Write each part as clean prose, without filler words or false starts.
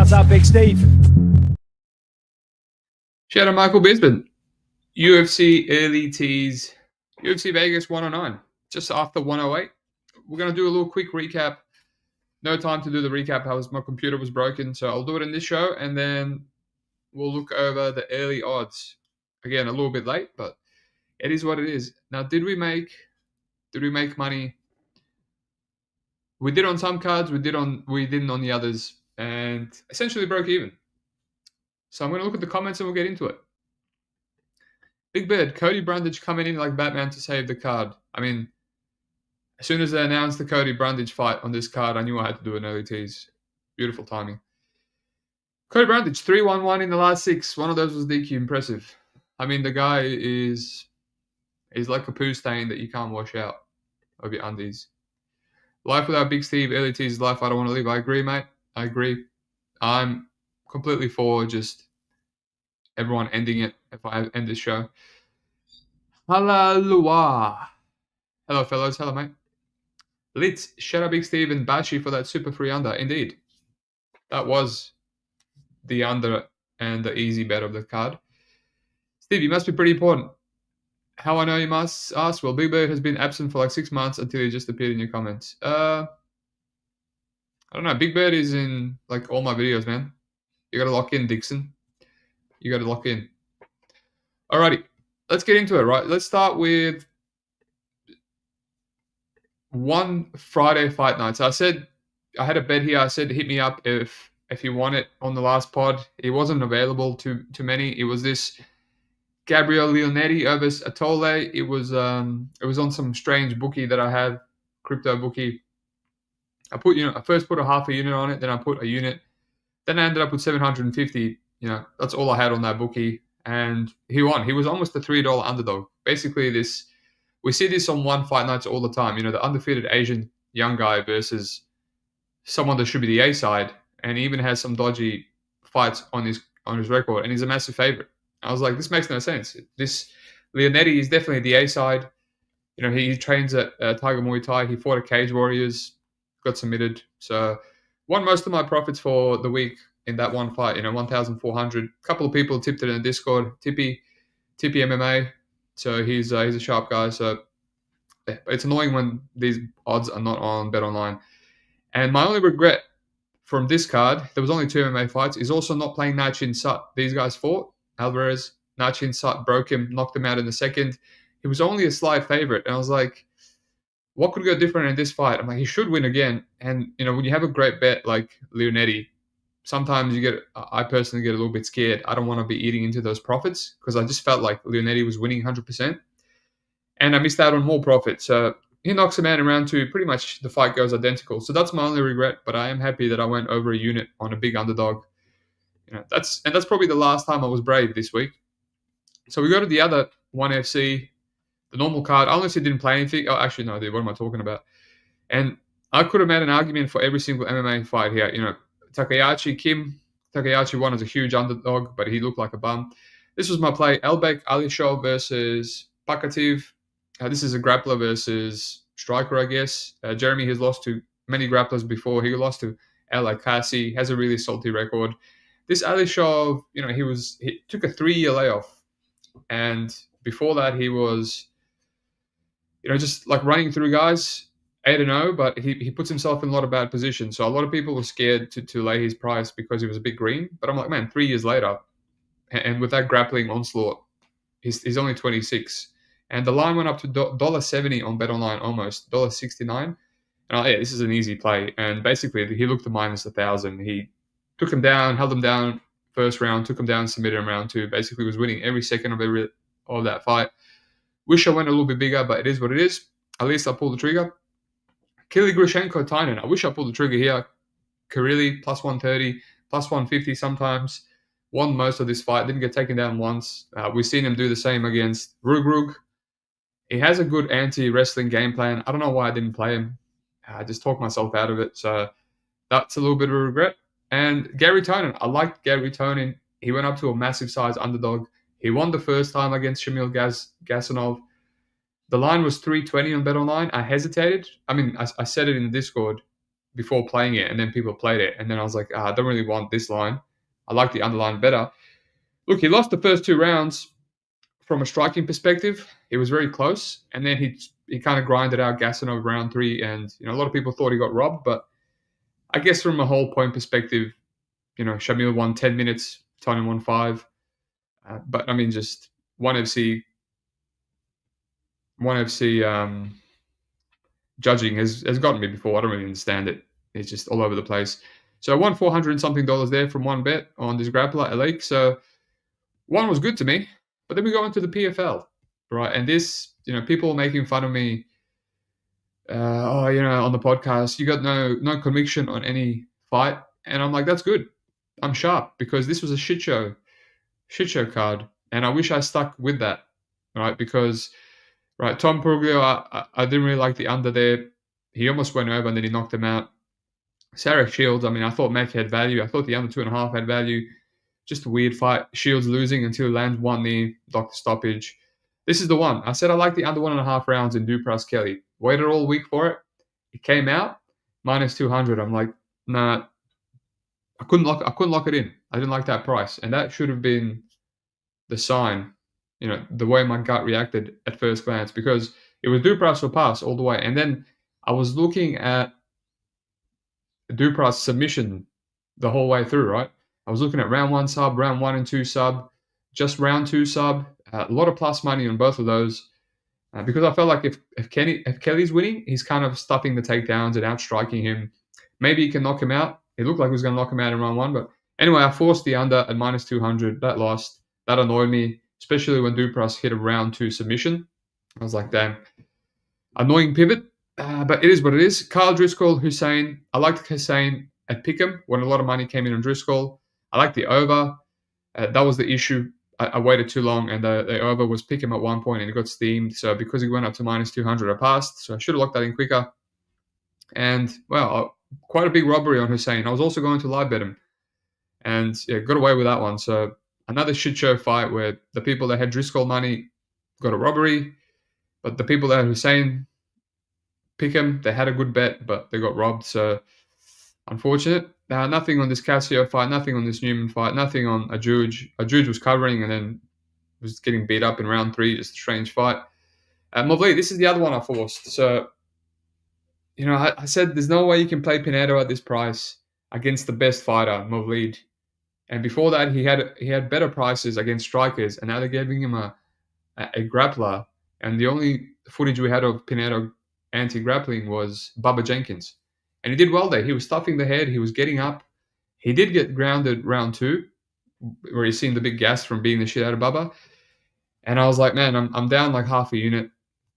Shouts out Big Steve. Shout out Michael Bisbin. UFC early tease. UFC Vegas 109. Just after 108. We're going to do a little quick recap. No time to do the recap. My computer was broken, so I'll do it in this show, and then we'll look over the early odds. Again, a little bit late, but it is what it is. Now, did we make money? We did on some cards. We didn't on the others, and essentially broke even. So I'm going to look at the comments and we'll get into it. Big Bird, Cody Brundage coming in like Batman to save the card. I mean, as soon as they announced the Cody Brundage fight on this card, I knew I had to do an early tease. Beautiful timing. Cody Brundage, 3-1-1 in the last 6. One of those was DQ. Impressive. I mean, the guy is like a poo stain that you can't wash out of your undies. Life without Big Steve, early tease is life I don't want to live. I agree, mate. I agree. I'm completely for just everyone ending it if I end this show. Hello, fellows. Hello, mate. Litz, shout out Big Steve and Bashi for that super free under. Indeed. That was the under and the easy bet of the card. Steve, you must be pretty important. How I know you must ask? Well, Big Bird has been absent for like 6 months until he just appeared in your comments. I don't know. Big Bird is in like all my videos, man. You got to lock in, Dixon. You got to lock in. Alrighty. Let's get into it, right? Let's start with one Friday fight night. So I said I had a bet here. I said hit me up if you want it on the last pod. It wasn't available to many. It was this Gabriel Leonetti versus Atole. It was on some strange bookie that I have, crypto bookie. I first put a half a unit on it, then I put a unit. Then I ended up with 750. That's all I had on that bookie. And he won. He was almost a $3 underdog. Basically, we see this on one fight nights all the time. The undefeated Asian young guy versus someone that should be the A side, and he even has some dodgy fights on his record, and he's a massive favorite. I was like, this makes no sense. This Leonetti is definitely the A side. He trains at Tiger Muay Thai. He fought at Cage Warriors, got submitted. So won most of my profits for the week in that one fight. 1,400. A couple of people tipped it in the Discord. Tippy MMA. So he's a sharp guy. So it's annoying when these odds are not on BetOnline. And my only regret from this card, there was only 2 MMA fights, is also not playing Nachin Sut. These guys fought. Alvarez, Nachin Sut broke him, knocked him out in the second. He was only a slight favorite. And I was like, what could go different in this fight? I'm like, he should win again. And, when you have a great bet like Leonetti, sometimes I personally get a little bit scared. I don't want to be eating into those profits because I just felt like Leonetti was winning 100%. And I missed out on more profit. So he knocks him out in round 2. Pretty much the fight goes identical. So that's my only regret. But I am happy that I went over a unit on a big underdog. That's probably the last time I was brave this week. So we go to the other 1FC, the normal card. I honestly didn't play anything. Oh, actually, no, dude. What am I talking about? And I could have made an argument for every single MMA fight here. Takayashi won as a huge underdog, but he looked like a bum. This was my play. Elbek Alishow versus Pakativ. This is a grappler versus striker, I guess. Jeremy has lost to many grapplers before. He lost to El Akasi. Has a really salty record. This Alishow, he took a 3-year layoff. And before that, he was, just like running through guys, 8-0, but he puts himself in a lot of bad positions. So a lot of people were scared to lay his price because he was a bit green. But I'm like, man, 3 years later, and with that grappling onslaught, he's only 26. And the line went up to $1.70 on BetOnline, almost $1.69. And this is an easy play. And basically, he looked to minus 1,000. He took him down, held him down first round, took him down, submitted him round 2. Basically, was winning every second of that fight. Wish I went a little bit bigger, but it is what it is. At least I pulled the trigger. Kili Grushenko, Tynan. I wish I pulled the trigger here. Kareli, plus 130, plus 150 sometimes. Won most of this fight. Didn't get taken down once. We've seen him do the same against Rugrug. He has a good anti-wrestling game plan. I don't know why I didn't play him. I just talked myself out of it. So that's a little bit of a regret. And Gary Tonin. I liked Gary Tonin. He went up to a massive size underdog. He won the first time against Shamil Gasanov. The line was 320 on BetOnline. I hesitated. I mean, I said it in Discord before playing it, and then people played it, and then I was like, I don't really want this line. I like the underline better. Look, he lost the first 2 rounds from a striking perspective. It was very close, and then he kind of grinded out Gasanov round 3, and a lot of people thought he got robbed, but I guess from a whole point perspective, Shamil won 10 minutes, Tony won 5. But I mean, just one FC judging has gotten me before. I don't really understand it. It's just all over the place. So I won 400 and something dollars there from one bet on this grappler, Elite. So one was good to me. But then we go into the PFL, right? And this, people making fun of me. On the podcast, you got no conviction on any fight, and I'm like, that's good. I'm sharp because this was a shit show card, and I wish I stuck with that, right? Because right, Tom Puglio, I didn't really like the under there. He almost went over and then he knocked him out. Sarek Shields, I mean, I thought Mac had value. I thought the under 2.5 had value. Just a weird fight. Shields losing until he lands one knee, doctor stoppage. This is the one. I said I like the under 1.5 rounds in Duprass Kelly. Waited all week for it. It came out minus 200. I'm like, nah, I couldn't lock it in. I didn't like that price, and that should have been the sign. The way my gut reacted at first glance, because it was Duprass or pass all the way, and then I was looking at Duprass submission the whole way through. Right, I was looking at round 1 sub, round 1 and 2 sub, just round 2 sub. A lot of plus money on both of those. Because I felt like if Kelly's winning, he's kind of stuffing the takedowns and outstriking him. Maybe he can knock him out. It looked like he was going to knock him out in round 1. But anyway, I forced the under at minus 200. That lost. That annoyed me, especially when Duprass hit a round 2 submission. I was like, damn. Annoying pivot. But it is what it is. Kyle Driscoll, Hussein. I liked Hussein at Pick'em when a lot of money came in on Driscoll. I liked the over. That was the issue. I waited too long, and the over was Pick'em at one point, and it got steamed. So because he went up to minus 200, I passed. So I should have locked that in quicker. And, well, quite a big robbery on Hussein. I was also going to live bet him. And, got away with that one. So another shit show fight where the people that had Driscoll money got a robbery, but the people that had Hussein Pick'em, they had a good bet, but they got robbed. So unfortunate. Nothing on this Casio fight, nothing on this Newman fight, nothing on Ajuj. Ajuj was covering and then was getting beat up in round 3. Just a strange fight. Movlid, this is the other one I forced. So, I said there's no way you can play Pinedo at this price against the best fighter, Movlid. And before that, he had better prices against strikers, and now they're giving him a grappler. And the only footage we had of Pinedo anti-grappling was Bubba Jenkins. And he did well there. He was stuffing the head. He was getting up. He did get grounded round 2, where he's seen the big gas from beating the shit out of Bubba. And I was like, man, I'm down like half a unit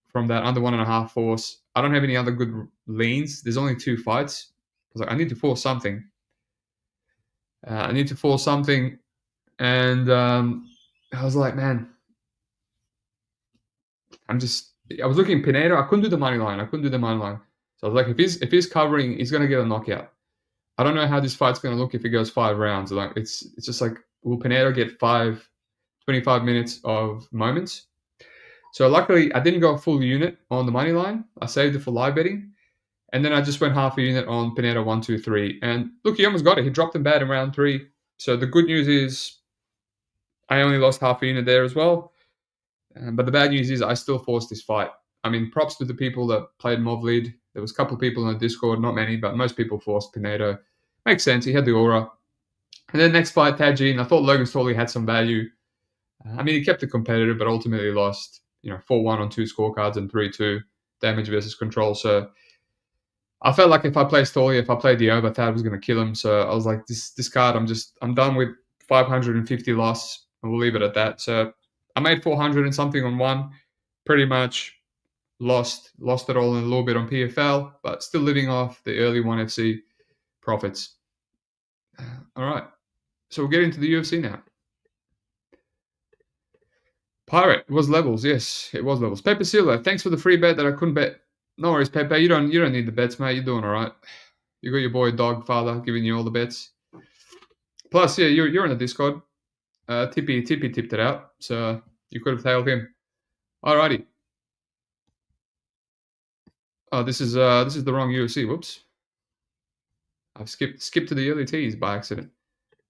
from that under 1.5 force. I don't have any other good leans. There's only 2 fights. I was like, I need to force something. And I was like, man, I was looking at Pinedo. I couldn't do the money line. So I was like, if he's covering, he's going to get a knockout. I don't know how this fight's going to look if it goes 5 rounds. Like it's just like, will Pinedo get 25 minutes of moments? So luckily, I didn't go a full unit on the money line. I saved it for live betting. And then I just went half a unit on Pinedo 1, 2, 3. And look, he almost got it. He dropped him bad in round 3. So the good news is I only lost half a unit there as well. But the bad news is I still forced this fight. I mean, props to the people that played Movlid. There was a couple of people in the Discord, not many, but most people forced Pinedo. Makes sense. He had the aura. And then next fight, Tajin. I thought Logan Storley had some value. I mean, he kept it competitive, but ultimately lost, 4-1 on 2 scorecards and 3-2 damage versus control. So I felt like if I played Storley, if I played the over, Thad was going to kill him. So I was like, this card, I'm done with 550 loss, and we'll leave it at that. So I made 400 and something on one, pretty much lost it all in a little bit on PFL, but still living off the early 1FC profits. All right, so we'll get into the UFC now. Pirate, it was levels, yes, it was levels. Pepe Silva, thanks for the free bet that I couldn't bet. No worries, Pepe, you don't need the bets, mate. You're doing all right. You got your boy Dog Father giving you all the bets. Plus, yeah, you're in the Discord. Tippy tipped it out, so you could have tailed him. Alrighty. Oh, this is the wrong UFC. Whoops. I've skipped to the early teas by accident.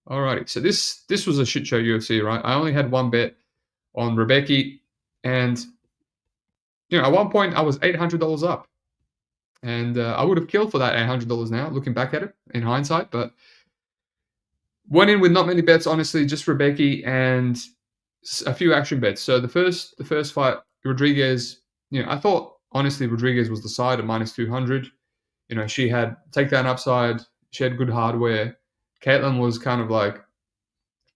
Alrighty, so this was a shit show UFC, right? I only had one bet on Rebecca, and at one point I was $800 up, and I would have killed for that $800 now, looking back at it in hindsight. But went in with not many bets, honestly, just Rebecca and a few action bets. So the first fight, Rodriguez. I thought honestly Rodriguez was the side at -200. She had takedown upside. She had good hardware. Caitlin was kind of like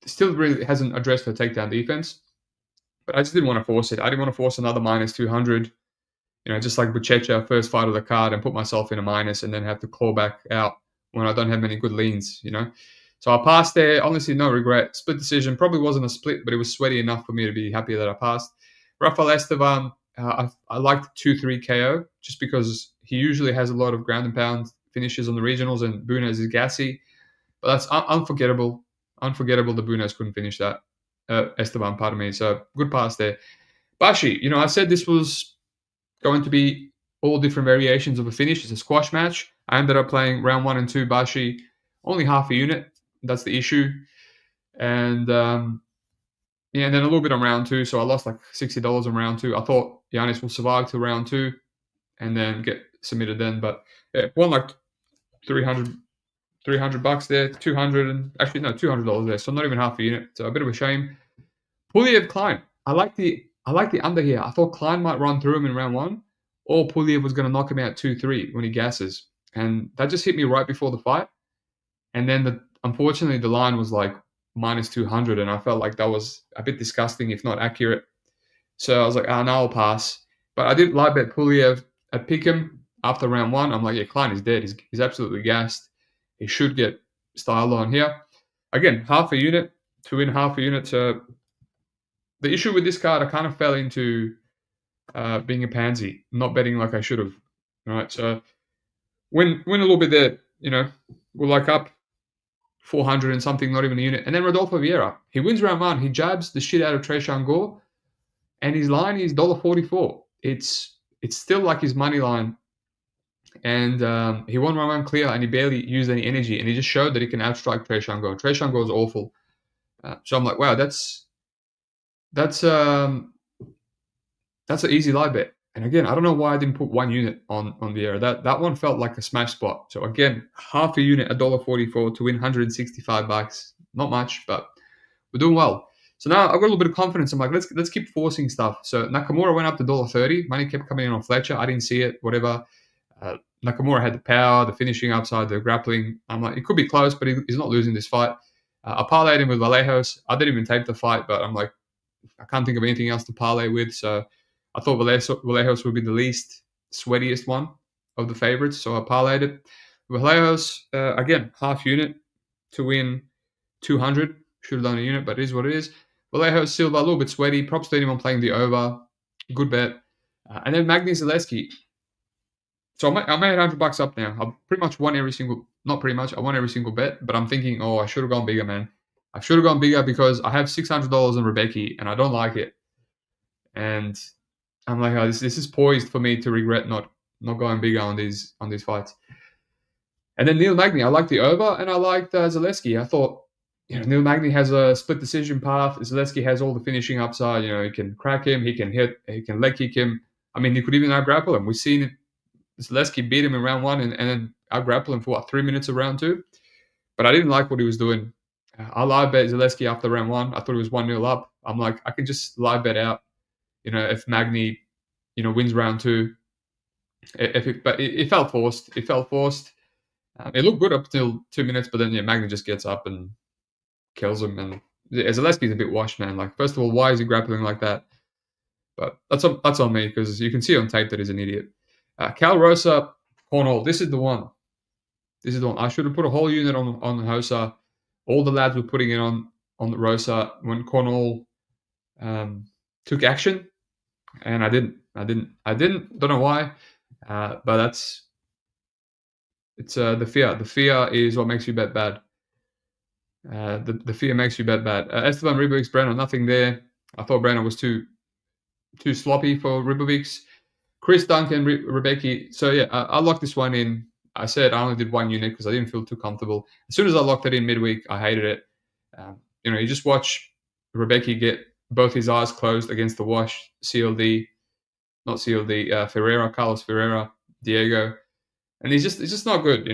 still really hasn't addressed her takedown defense, but I just didn't want to force it. I didn't want to force another -200. Just like Buchecha, first fight of the card, and put myself in a minus and then have to claw back out when I don't have many good leans. So I passed there. Honestly, no regret. Split decision. Probably wasn't a split, but it was sweaty enough for me to be happy that I passed. Rafael Esteban, I liked 2-3 KO just because he usually has a lot of ground and pound finishes on the regionals, and Bunez is gassy. But that's unforgettable. Unforgettable that Bunez couldn't finish that. Esteban, pardon me. So good pass there. Bashi, I said this was going to be all different variations of a finish. It's a squash match. I ended up playing round 1 and 2 Bashi, only half a unit. That's the issue. And and then a little bit on round 2. So I lost like $60 on round 2. I thought Giannis will survive till round 2 and then get submitted then. But yeah, won like 300 bucks there, 200 and actually no, $200 there. So not even half a unit. So a bit of a shame. Puliev Klein. I like the under here. I thought Klein might run through him in round 1, or Puliev was going to knock him out 2-3 when he gasses. And that just hit me right before the fight. And then unfortunately the line was like -200, and I felt like that was a bit disgusting, if not accurate. So I was like, no, I'll pass. But I did live bet Puliev at Pick'em after round 1. I'm like, yeah, Klein is dead. He's absolutely gassed. He should get styled on here. Again, half a unit to win half a unit. So the issue with this card, I kind of fell into being a pansy, not betting like I should have. Right, so win a little bit there. We're like up 400 and something, not even a unit. And then Rodolfo Vieira, he wins round 1. He jabs the shit out of Tresean Gore, and his line is $1.44. It's still like his money line. And he won round 1 clear, and he barely used any energy, and he just showed that he can outstrike Tresean Gore. Tresean Gore is awful. So I'm like, wow, that's an easy live bet. And again, I don't know why I didn't put 1 unit on Vieira. That one felt like a smash spot. So again, half a unit, $1.44 to win 165 bucks. Not much, but we're doing well. So now I've got a little bit of confidence. I'm like, let's keep forcing stuff. So Nakamura went up to $1.30. Money kept coming in on Fletcher. I didn't see it. Whatever. Nakamura had the power, the finishing upside, the grappling. I'm like, it could be close, but he's not losing this fight. I parlayed him with Vallejos. I didn't even tape the fight, but I'm like, I can't think of anything else to parlay with. So I thought Vallejos would be the least sweatiest one of the favorites. So I parlayed it. Vallejos, again, half unit to win 200. Should have done a unit, but it is what it is. Vallejos, Silva, a little bit sweaty. Props to anyone playing the over. Good bet. And then Magny Zaleski. So I made $100 up now. I pretty much won every single, not pretty much, I won every single bet, but I'm thinking, I should have gone bigger, man. I should have gone bigger because I have $600 on Rebecca and I don't like it. And I'm like, this is poised for me to regret not going bigger on these fights. And then Neil Magny, I like the over, and I liked Zaleski. I thought, Neil Magny has a split decision path. Zaleski has all the finishing upside. He can crack him, he can hit, he can leg kick him. I mean, he could even out-grapple him. We've seen it. Zaleski beat him in round 1 and then out-grapple him for 3 minutes of round 2. But I didn't like what he was doing. I live bet Zaleski after round 1. I thought it was 1-0 up. I'm like, I can just live bet out, if Magny, wins round 2. But it felt forced. It felt forced. It looked good up till 2 minutes, but then Magny just gets up and kills him. And Zaleski's a bit washed, man. Like, first of all, why is he grappling like that? But that's on me because you can see on tape that he's an idiot. Cal Rosa, Cornhole. This is the one. I should have put a whole unit on Hosa. All the lads were putting it on the Rosa when Cornhole took action, and I didn't. Don't know why, but it's the fear. The fear is what makes you bet bad. The fear makes you bet bad. Esteban Ribovics, Brandon, nothing there. I thought Brandon was too sloppy for Ribovics. Chris Duncan, Rebecca. So yeah, I locked this one in. I said I only did one unit because I didn't feel too comfortable. As soon as I locked it in midweek, I hated it. You just watch Rebecca get both his eyes closed against the wash, CLD, not CLD, Carlos Ferreira, Diego, and he's just not good.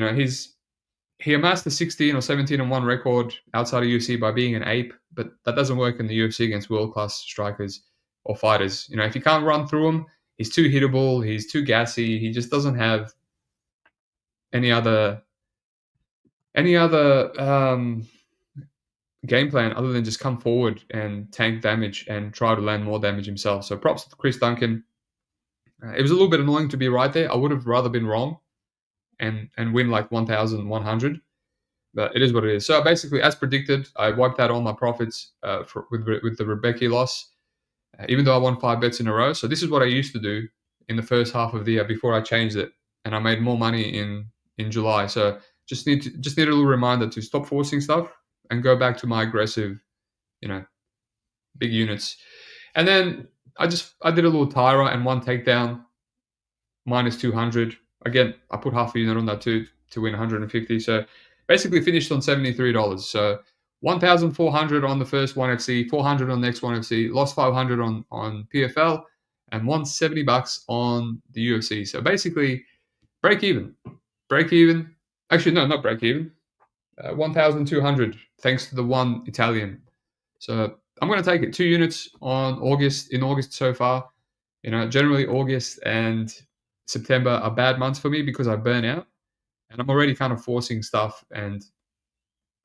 He amassed a 16 or 17-1 record outside of UFC by being an ape, but that doesn't work in the UFC against world-class strikers or fighters. If you can't run through him, he's too hittable, he's too gassy, he just doesn't have any other game plan other than just come forward and tank damage and try to land more damage himself. So props to Chris Duncan. It was a little bit annoying to be right there. I would have rather been wrong and win like 1,100. But it is what it is. So basically, as predicted, I wiped out all my profits with the Rebecca loss, even though I won 5 bets in a row. So this is what I used to do in the first half of the year before I changed it, and I made more money in July. So just need a little reminder to stop forcing stuff and go back to my aggressive, big units. And then I did a little Tyra and one takedown, minus 200. Again, I put half a unit on that too to win 150. So basically finished on $73. So 1,400 on the first 1FC, 400 on the next 1FC, lost 500 on PFL, and won $70 on the UFC. So basically, break even. Actually, no, not break even. 1,200 thanks to the one Italian. So I'm going to take it 2 units in August so far. Generally August and September are bad months for me because I burn out, and I'm already kind of forcing stuff, and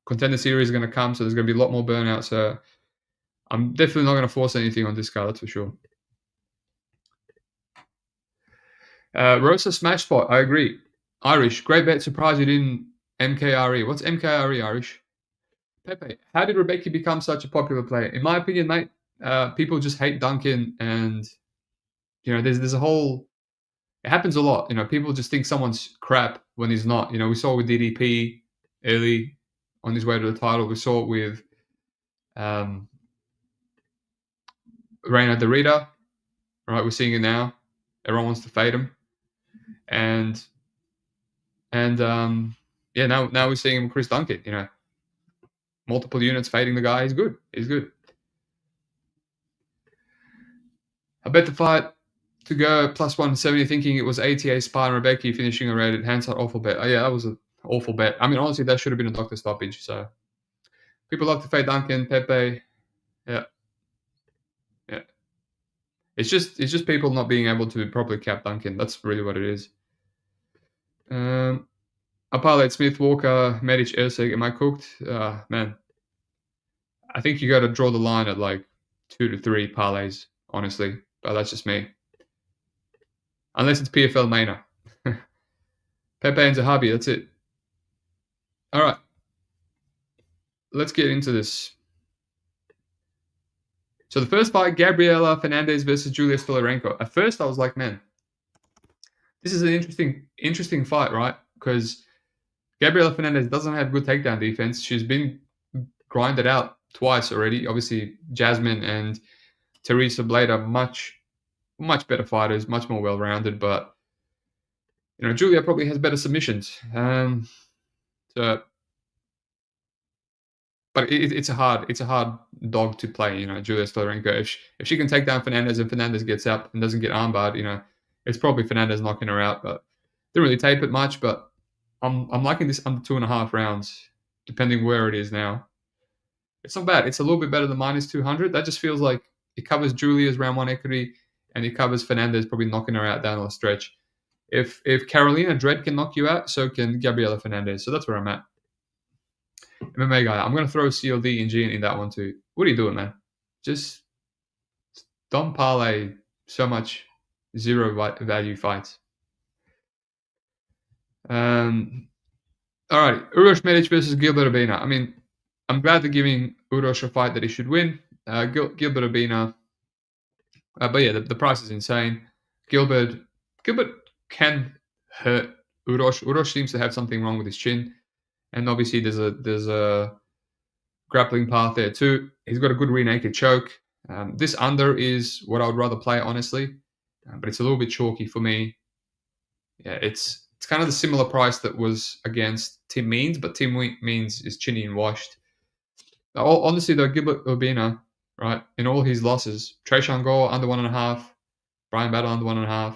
Contender Series is going to come, so there's going to be a lot more burnout. So I'm definitely not going to force anything on this card, that's for sure. Rosa Smash Spot, I agree. Irish, great bet. Surprised you didn't MKRE. What's MKRE, Irish? Pepe, how did Rebecca become such a popular player? In my opinion, mate, people just hate Duncan, and there's a whole. It happens a lot. People just think someone's crap when he's not. We saw with DDP early on his way to the title. We saw it with Reina Dorita. Right, we're seeing it now. Everyone wants to fade him, and now we're seeing him with Chris Duncan. Multiple units fading the guy. He's good. I bet the fight to go plus 170, thinking it was ATA Spy and Rebecca finishing a rated handside awful bet. Oh yeah, that was an awful bet. I mean, honestly, that should have been a doctor stoppage. So people love to fade Duncan, Pepe. Yeah. It's just people not being able to properly cap Duncan. That's really what it is. I parlayed Smith, Walker, Medic, Ursig. Am I cooked? Man, I think you got to draw the line at like 2 to 3 parlays, honestly. But that's just me. Unless it's PFL Mainer. Pepe and Zahabi, that's it. All right. Let's get into this. So the first fight, Gabriela Fernandez versus Julia Stolarenko. At first, I was like, man, this is an interesting fight, right? Because Gabriela Fernandez doesn't have good takedown defense. She's been grinded out twice already. Obviously, Jasmine and Teresa Blade are much better fighters, much more well-rounded. But Julia probably has better submissions. But it's a hard dog to play. Julia Stolarenko. If she can take down Fernandez and Fernandez gets up and doesn't get armbarred, it's probably Fernandez knocking her out. But didn't really tape it much. But I'm liking this under 2.5 rounds, depending where it is now. It's not bad. It's a little bit better than minus 200. That just feels like it covers Julia's round 1 equity, and it covers Fernandez probably knocking her out down the stretch. If Carolina Dredd can knock you out, so can Gabriela Fernandez. So that's where I'm at. MMA guy, I'm going to throw CLD and G in that one too. What are you doing, man? Just don't parlay so much zero value fights. All right, Urosh Medic versus Gilbert Urbina. I mean, I'm glad they're giving Urosh a fight that he should win. Gilbert Urbina, but yeah, the price is insane. Gilbert can hurt Urosh. Urosh seems to have something wrong with his chin. And obviously, there's a grappling path there too. He's got a good rear naked choke. This under is what I would rather play, honestly, but it's a little bit chalky for me. Yeah, it's It's kind of the similar price that was against Tim Means, but Tim Means is chinny and washed. Honestly, though, Gilbert Urbina, right, in all his losses, Trayshawn Gore under 1.5, Brian Battle under 1.5,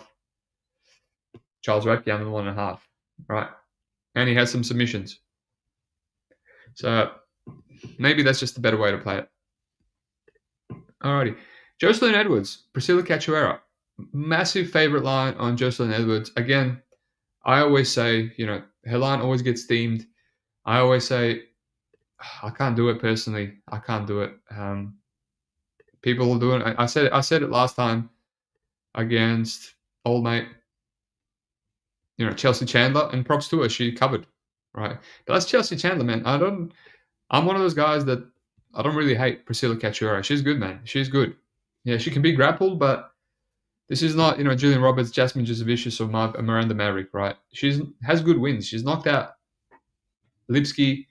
Charles Radke under 1.5, right? And he has some submissions. So maybe that's just a better way to play it. Alrighty. Jocelyn Edwards, Priscilla Cachoeira. Massive favorite line on Jocelyn Edwards. Again, I always say, her line always gets steamed. I always say, I can't do it personally. I can't do it. People are doing it. I said it last time against old mate, Chelsea Chandler, and props to her. She covered, right? But that's Chelsea Chandler, man. I'm one of those guys that I don't really hate Priscilla Cachoeira. She's good, man. She's good. Yeah, she can be grappled, but this is not, Julian Roberts, Jasmine Jasovicius, or Miranda Maverick, right? She has good wins. She's knocked out Lipsky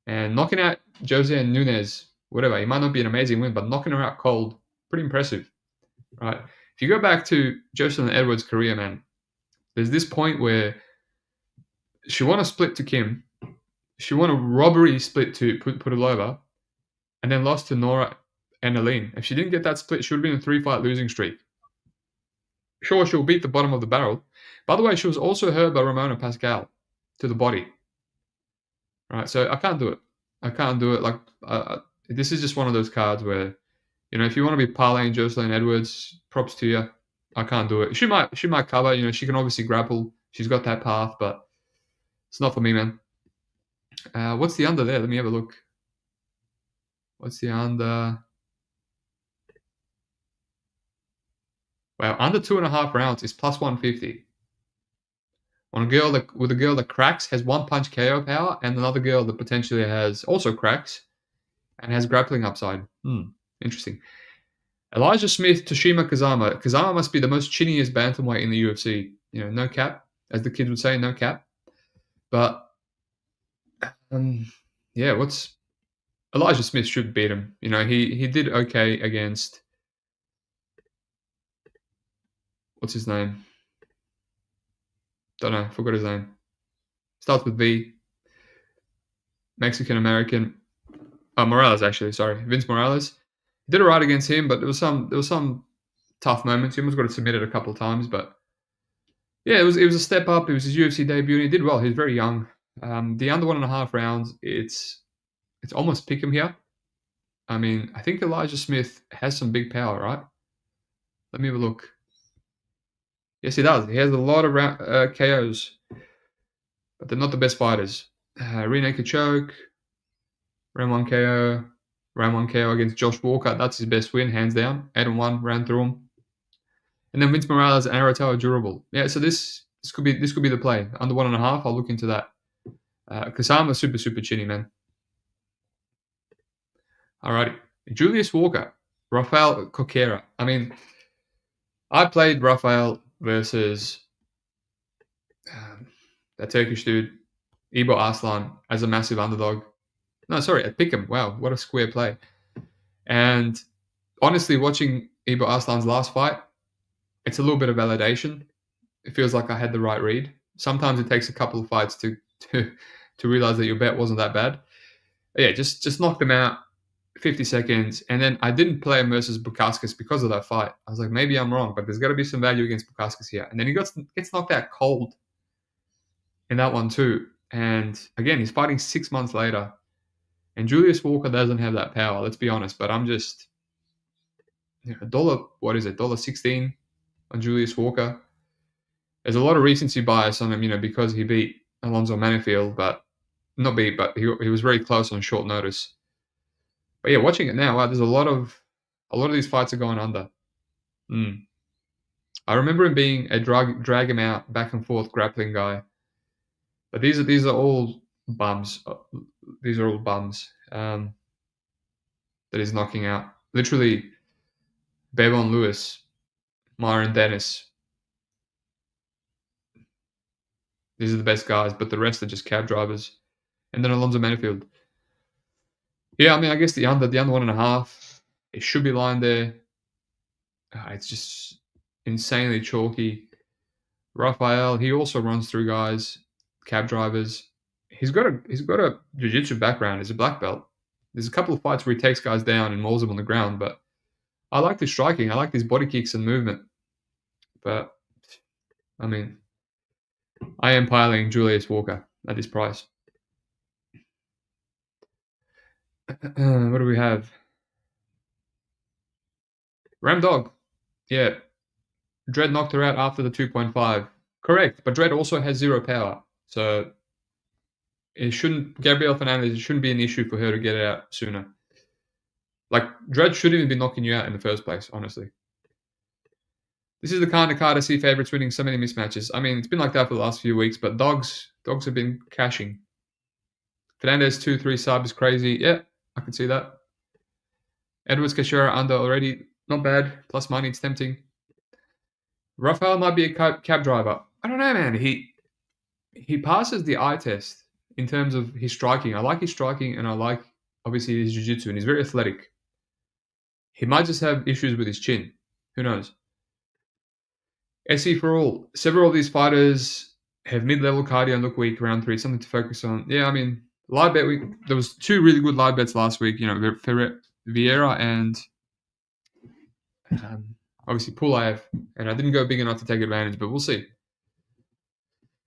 and knocking out Jose and Nunez, whatever. It might not be an amazing win, but knocking her out cold, pretty impressive, right? If you go back to Jocelyn Edwards' career, man, there's this point where she won a split to Kim. She won a robbery split to Pudilova, and then lost to Nora and Aline. If she didn't get that split, she would have been a 3-fight losing streak. Sure, she'll beat the bottom of the barrel. By the way, she was also hurt by Ramona Pascal to the body. Right, so I can't do it. I can't do it. Like this is just one of those cards where, if you want to be parlaying Jocelyn Edwards, props to you. I can't do it. She might cover. She can obviously grapple. She's got that path, but it's not for me, man. What's the under there? Let me have a look. What's the under? Wow, under 2.5 rounds is plus 150. On a girl with a girl that cracks, has one punch KO power, and another girl that potentially also cracks and has grappling upside. Interesting. Elijah Smith, Toshima Kazama. Kazama must be the most chinniest bantamweight in the UFC. No cap, as the kids would say, no cap. But Elijah Smith should beat him. He did okay against, what's his name? Don't know, forgot his name. Starts with V. Mexican American. Morales, actually. Sorry, Vince Morales. He did alright against him, but there was some tough moments. He almost got submitted a couple of times, but yeah, it was a step up. It was his UFC debut, and he did well. He was very young. The under 1.5 rounds, it's almost pick him here. I mean, I think Elijah Smith has some big power, right? Let me have a look. Yes, he does. He has a lot of KOs, but they're not the best fighters. Rear naked choke, round 1 KO, round 1 KO against Josh Walker. That's his best win, hands down. 8-1, ran through him. And then Vince Morales and Aratoa durable. Yeah, so this could be the play. Under 1.5, I'll look into that. Kasama's super, super chinny, man. Alrighty. Julius Walker, Rafael Coquera. I mean, I played Rafael versus that Turkish dude, Ibo Arslan, as a massive underdog. No, sorry, at Pick'em. Wow, what a square play. And honestly, watching Ibo Arslan's last fight, it's a little bit of validation. It feels like I had the right read. Sometimes it takes a couple of fights to realize that your bet wasn't that bad. But yeah, just knocked him out, 50 seconds, and then I didn't play him versus Bukauskas because of that fight. I was like, maybe I'm wrong, but there's got to be some value against Bukauskas here. And then he gets knocked out cold in that one too. And again, he's fighting 6 months later. And Julius Walker doesn't have that power, let's be honest. But I'm just $1.16 on Julius Walker. There's a lot of recency bias on him, because he beat Alonzo Manifield, but he was very close on short notice. But yeah, watching it now, wow, there's a lot of these fights are going under. I remember him being a drag him out, back and forth grappling guy. But these are all bums. These are all bums that he's knocking out. Literally, Bevon Lewis, Myron Dennis. These are the best guys, but the rest are just cab drivers. And then Alonzo Manifield. Yeah, I mean, I guess the under 1.5, it should be lined there. It's just insanely chalky. Raphael, he also runs through guys, cab drivers. He's got a jiu-jitsu background. He's a black belt. There's a couple of fights where he takes guys down and mauls them on the ground, but I like his striking. I like his body kicks and movement. But I mean, I am piling Julius Walker at this price. What do we have? Ram Dog. Yeah. Dredd knocked her out after the 2.5. Correct, but Dredd also has 0 power. So Gabrielle Fernandez, it shouldn't be an issue for her to get it out sooner. Like, Dredd shouldn't even be knocking you out in the first place, honestly. This is the kind of card I see favorites winning so many mismatches. I mean, it's been like that for the last few weeks, but dogs have been cashing. Fernandez 2-3 sub is crazy. Yeah, I can see that. Edwards Cachera under already. Not bad. Plus money, it's tempting. Rafael might be a cab driver. I don't know, man. He passes the eye test in terms of his striking. I like his striking, and I like, obviously, his jiu-jitsu, and he's very athletic. He might just have issues with his chin. Who knows? SE for all. Several of these fighters have mid-level cardio and look weak round 3. Something to focus on. Yeah, I mean, live bet week. There was 2 really good live bets last week. You know, Vieira and obviously Pulaev. And I didn't go big enough to take advantage, but we'll see.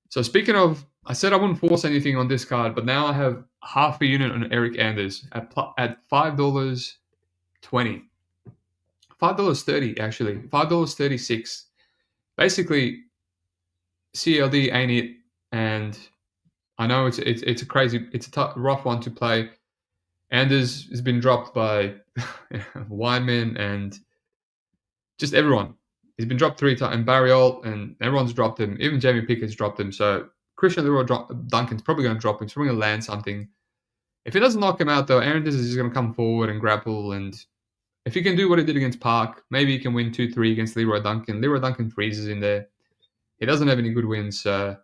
So speaking of, I said I wouldn't force anything on this card, but now I have half a unit on Eric Anders at $5.20. $5.30 actually. $5.36. Basically, CLD ain't it, and I know it's a rough one to play. Anders has been dropped by Weinman and just everyone. He's been dropped 3 times, and Barriol, and everyone's dropped him. Even Jamie Pickett's dropped him. So Christian Leroy Duncan's probably going to drop him. He's probably going to land something. If he doesn't knock him out, though, Aaron is just going to come forward and grapple. And if he can do what he did against Park, maybe he can win 2-3 against Leroy Duncan. Leroy Duncan freezes in there. He doesn't have any good wins. So,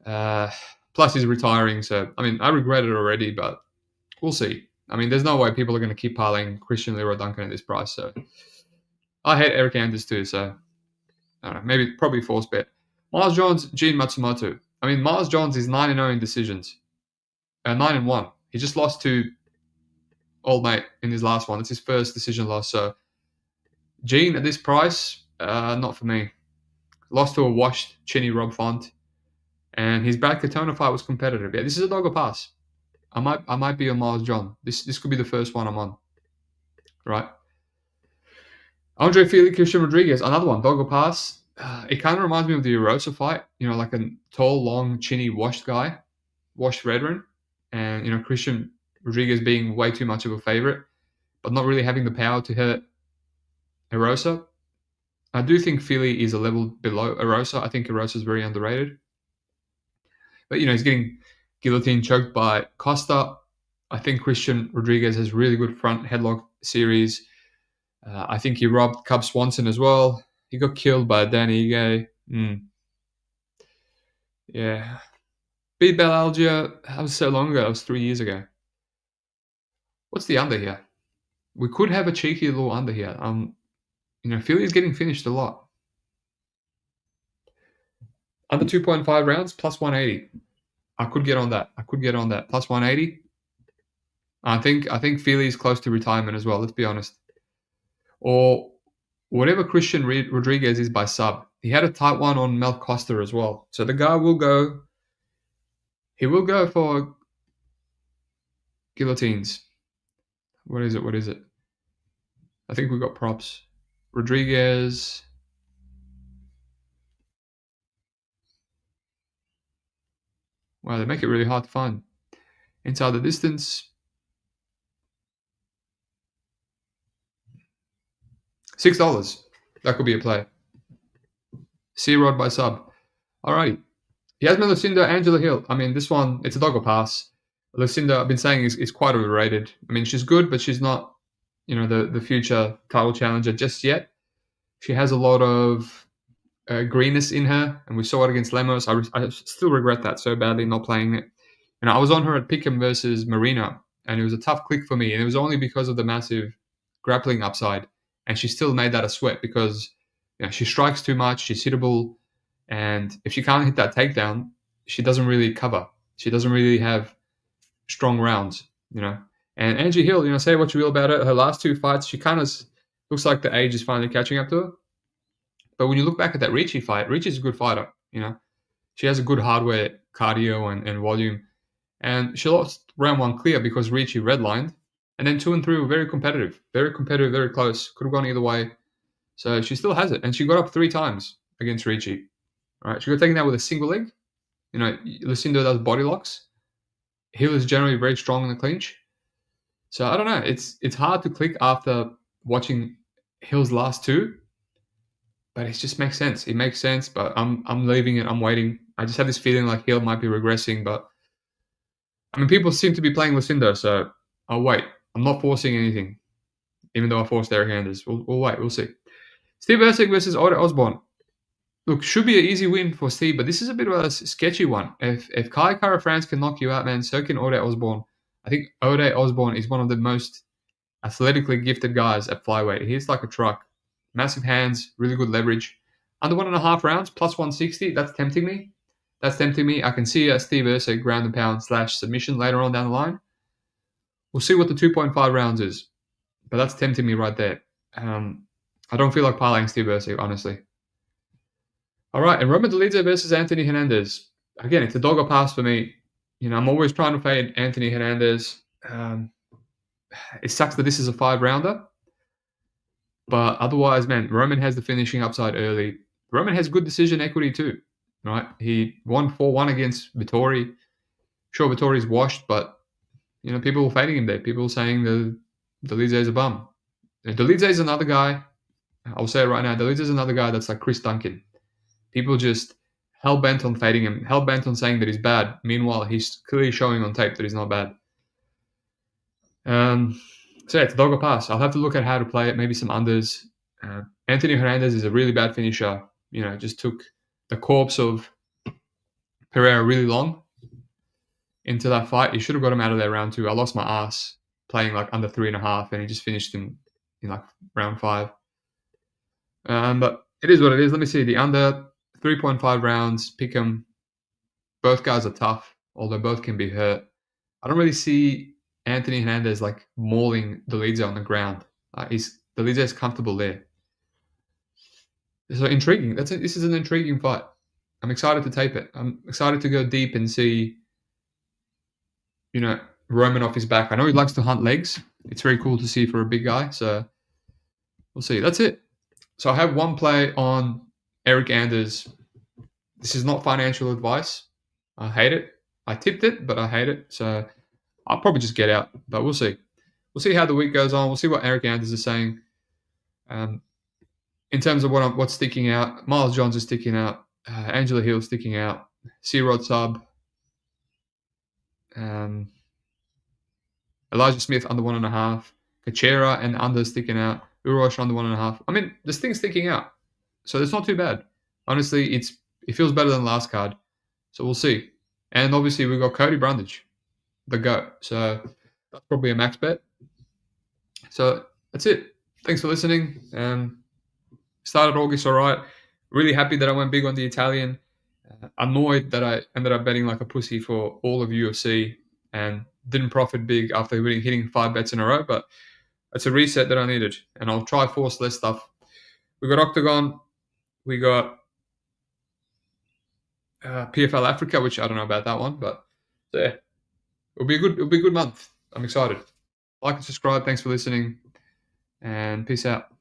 plus, he's retiring. So, I mean, I regret it already, but we'll see. I mean, there's no way people are going to keep piling Christian Leroy Duncan at this price. So, I hate Eric Anders too, so I don't know, probably force bet. Miles Jones, Gene Matsumoto. I mean, Miles Jones is 9-0 in decisions. 9-1. He just lost to Old Mate in his last one. It's his first decision loss. So, Gene at this price, not for me. Lost to a washed, chinny Rob Font. And his Brad Katona fight was competitive. Yeah, this is a dog or pass. I might be on Miles John. This could be the first one I'm on. Right? Andre Felix, Christian Rodriguez, another one, dog or pass. It kind of reminds me of the Erosa fight, you know, like a tall, long, chinny, washed guy, washed veteran. And, you know, Christian Rodriguez being way too much of a favorite, but not really having the power to hurt Erosa. I do think Philly is a level below Erosa. I think Erosa is very underrated. But, you know, he's getting guillotine choked by Costa. I think Christian Rodriguez has really good front headlock series. I think he robbed Cub Swanson as well. He got killed by Danny Ige. Yeah. Beat Belalgia, that was so long ago. That was 3 years ago. What's the under here? We could have a cheeky little under here. You know, Philly's getting finished a lot. Under 2.5 rounds, plus 180. I could get on that. Plus 180. I think Philly's close to retirement as well, let's be honest. Or whatever Christian Rodriguez is by sub. He had a tight one on Mel Costa as well. So the guy will go. He will go for guillotines. What is it? I think we got props. Rodriguez. Wow, they make it really hard to find. Inside the distance. $6. That could be a play. C-Rod by sub. Alrighty. Yasmin Lucinda, Angela Hill. I mean, this one, it's a dog or pass. Lucinda, I've been saying, is quite overrated. I mean, she's good, but she's not, you know, the future title challenger just yet. She has a lot of greenness in her, and we saw it against Lemos. I still regret that so badly, not playing it. And I was on her at Pick'em versus Marina, and it was a tough click for me. And it was only because of the massive grappling upside. And she still made that a sweat because, you know, she strikes too much. She's hittable. And if she can't hit that takedown, she doesn't really cover. She doesn't really have strong rounds, And Angie Hill, say what you will about it. Her last 2 fights, she kind of looks like the age is finally catching up to her. But when you look back at that Ricci fight, Ricci's a good fighter. She has a good hardware cardio and volume. And she lost round 1 clear because Ricci redlined. And then 2 and 3 were very competitive, very close. Could have gone either way. So she still has it. And she got up 3 times against Ricci. All right, she got taken out with a single leg. Lucinda does body locks. Hill is generally very strong in the clinch. So I don't know. It's hard to click after watching Hill's last 2. But it just makes sense. It makes sense, but I'm leaving it. I'm waiting. I just have this feeling like Hill might be regressing, but people seem to be playing Lucinda, so I'll wait. I'm not forcing anything, even though I forced Eric Anders. We'll wait. We'll see. Steve Erceg versus Ode Osborne. Look, should be an easy win for Steve, but this is a bit of a sketchy one. If Kai Kara France can knock you out, man, so can Ode Osborne. I think Ode Osborne is one of the most athletically gifted guys at flyweight. He's like a truck. Massive hands, really good leverage. Under 1.5 rounds, plus 160. That's tempting me. I can see a Steve Erceg ground and pound / submission later on down the line. We'll see what the 2.5 rounds is. But that's tempting me right there. I don't feel like parlaying Steve Erceg, honestly. All right, and Roman Dolidze versus Anthony Hernandez. Again, it's a dog or pass for me. I'm always trying to fade Anthony Hernandez. It sucks that this is a 5-rounder. But otherwise, man, Roman has the finishing upside early. Roman has good decision equity too, right? He won 4-1 against Vettori. Sure, Vittori's washed, but, people were fading him there. People were saying Dolidze is a bum. And Dolidze is another guy, I'll say it right now, Dolidze is another guy that's like Chris Duncan. People just hell-bent on fading him, hell-bent on saying that he's bad. Meanwhile, he's clearly showing on tape that he's not bad. So yeah, it's a dog or pass. I'll have to look at how to play it, maybe some unders. Anthony Hernandez is a really bad finisher. Just took the corpse of Pereira really long into that fight. He should have got him out of there round 2. I lost my ass playing like under 3.5, and he just finished in like round 5. But it is what it is. Let me see. The under 3.5 rounds, pick them. Both guys are tough, although both can be hurt. I don't really see Anthony Hernandez like mauling Dolidze on the ground. Dolidze is comfortable there. So intriguing. This is an intriguing fight. I'm excited to tape it. I'm excited to go deep and see, Roman off his back. I know he likes to hunt legs. It's very cool to see for a big guy. So we'll see. That's it. So I have one play on Eric Anders. This is not financial advice. I hate it. I tipped it, but I hate it. So I'll probably just get out, but we'll see. We'll see how the week goes on. We'll see what Eric Anders is saying. In terms of what's sticking out, Miles Johns is sticking out. Angela Hill is sticking out. C-Rod Sub. Elijah Smith under 1.5. Kachera and under sticking out. Urosh under 1.5. There's things sticking out. So it's not too bad. Honestly, it feels better than last card. So we'll see. And obviously we've got Cody Brundage, the GOAT. So that's probably a max bet. So that's it. Thanks for listening. Started August all right. Really happy that I went big on the Italian. Annoyed that I ended up betting like a pussy for all of UFC and didn't profit big after hitting 5 bets in a row. But it's a reset that I needed. And I'll try force less stuff. We got Octagon. We got PFL Africa, which I don't know about that one. But yeah, it'll be a good month. I'm excited. Like and subscribe. Thanks for listening. And peace out.